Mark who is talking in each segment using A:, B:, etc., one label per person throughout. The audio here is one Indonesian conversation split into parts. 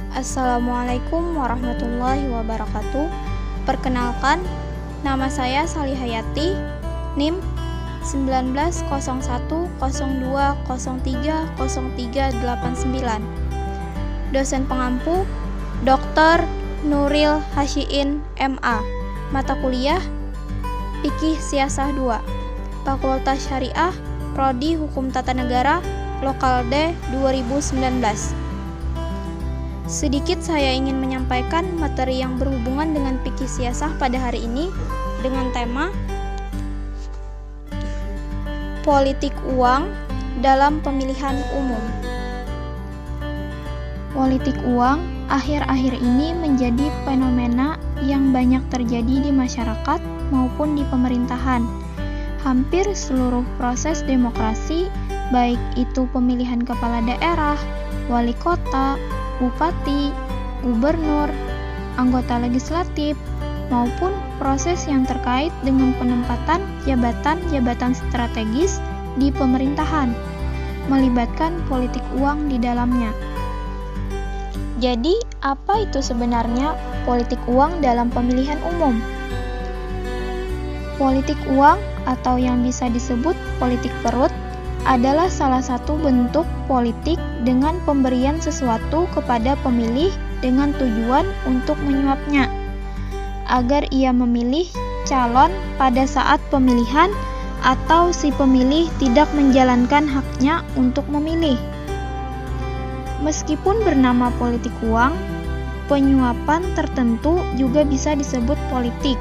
A: Assalamualaikum warahmatullahi wabarakatuh. Perkenalkan, nama saya Salihayati, NIM 190102030389. Dosen pengampu Dr. Nuril Hasyiin MA. Mata kuliah Fikih Siasah 2, Fakultas Syariah, Prodi Hukum Tata Negara, Lokal D 2019. Sedikit saya ingin menyampaikan materi yang berhubungan dengan fikih siasah pada hari ini dengan tema politik uang dalam pemilihan umum. Politik uang akhir-akhir ini menjadi fenomena yang banyak terjadi di masyarakat maupun di pemerintahan. Hampir seluruh proses demokrasi, baik itu pemilihan kepala daerah, wali kota, bupati, gubernur, anggota legislatif, maupun proses yang terkait dengan penempatan jabatan-jabatan strategis di pemerintahan, melibatkan politik uang di dalamnya. Jadi, apa itu sebenarnya politik uang dalam pemilihan umum? Politik uang atau yang bisa disebut politik perut adalah salah satu bentuk politik dengan pemberian sesuatu kepada pemilih dengan tujuan untuk menyuapnya, agar ia memilih calon pada saat pemilihan atau si pemilih tidak menjalankan haknya untuk memilih. Meskipun bernama politik uang, penyuapan tertentu juga bisa disebut politik,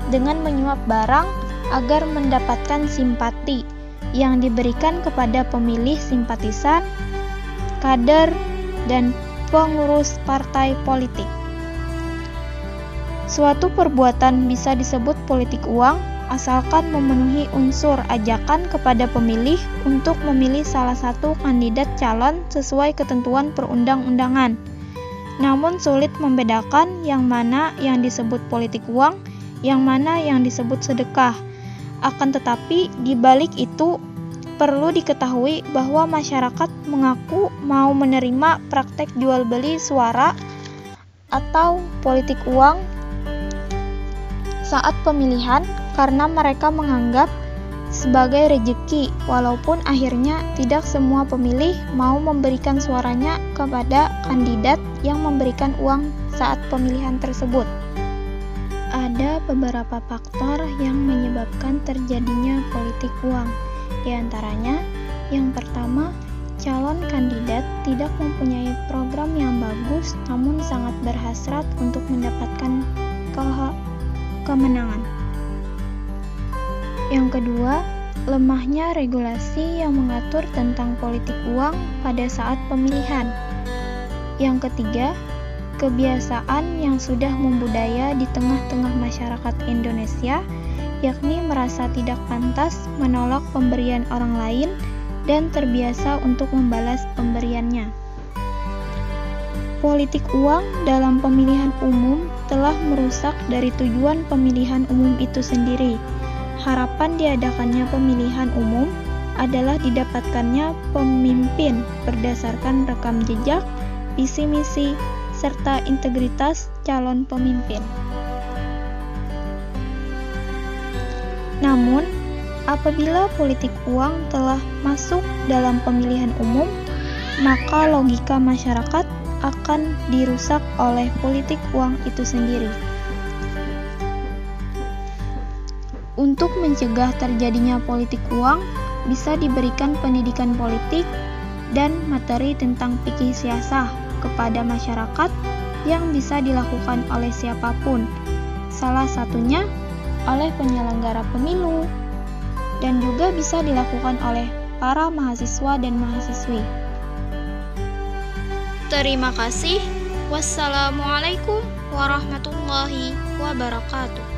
A: dengan menyuap barang agar mendapatkan simpati yang diberikan kepada pemilih simpatisan, kader, dan pengurus partai politik. Suatu perbuatan bisa disebut politik uang asalkan memenuhi unsur ajakan kepada pemilih untuk memilih salah satu kandidat calon sesuai ketentuan perundang-undangan. Namun sulit membedakan yang mana yang disebut politik uang, yang mana yang disebut sedekah. Akan tetapi, di balik itu perlu diketahui bahwa masyarakat mengaku mau menerima praktek jual beli suara atau politik uang saat pemilihan karena mereka menganggap sebagai rejeki, walaupun akhirnya tidak semua pemilih mau memberikan suaranya kepada kandidat yang memberikan uang saat pemilihan tersebut. Ada beberapa faktor yang menyebabkan terjadinya politik uang. Di antaranya, yang pertama, calon kandidat tidak mempunyai program yang bagus namun sangat berhasrat untuk mendapatkan kemenangan. Yang kedua, lemahnya regulasi yang mengatur tentang politik uang pada saat pemilihan. Yang ketiga, kebiasaan yang sudah membudaya di tengah-tengah masyarakat Indonesia, yakni merasa tidak pantas menolak pemberian orang lain dan terbiasa untuk membalas pemberiannya. Politik uang dalam pemilihan umum telah merusak dari tujuan pemilihan umum itu sendiri. Harapan diadakannya pemilihan umum adalah didapatkannya pemimpin berdasarkan rekam jejak, visi misi, serta integritas calon pemimpin. Namun, apabila politik uang telah masuk dalam pemilihan umum, maka logika masyarakat akan dirusak oleh politik uang itu sendiri. Untuk mencegah terjadinya politik uang, bisa diberikan pendidikan politik dan materi tentang fikih siasah kepada masyarakat yang bisa dilakukan oleh siapapun, salah satunya oleh penyelenggara pemilu, dan juga bisa dilakukan oleh para mahasiswa dan mahasiswi. Terima kasih. Wassalamualaikum warahmatullahi wabarakatuh.